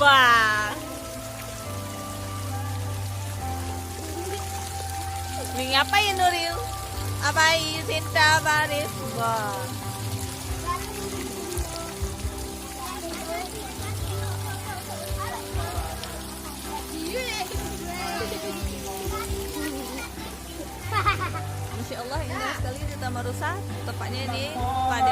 Wah. Nih ngapain Nuril? Apain Sinta Baris? Wah. Masya Allah indah sekali di Taman Rusa. Tepatnya ini pada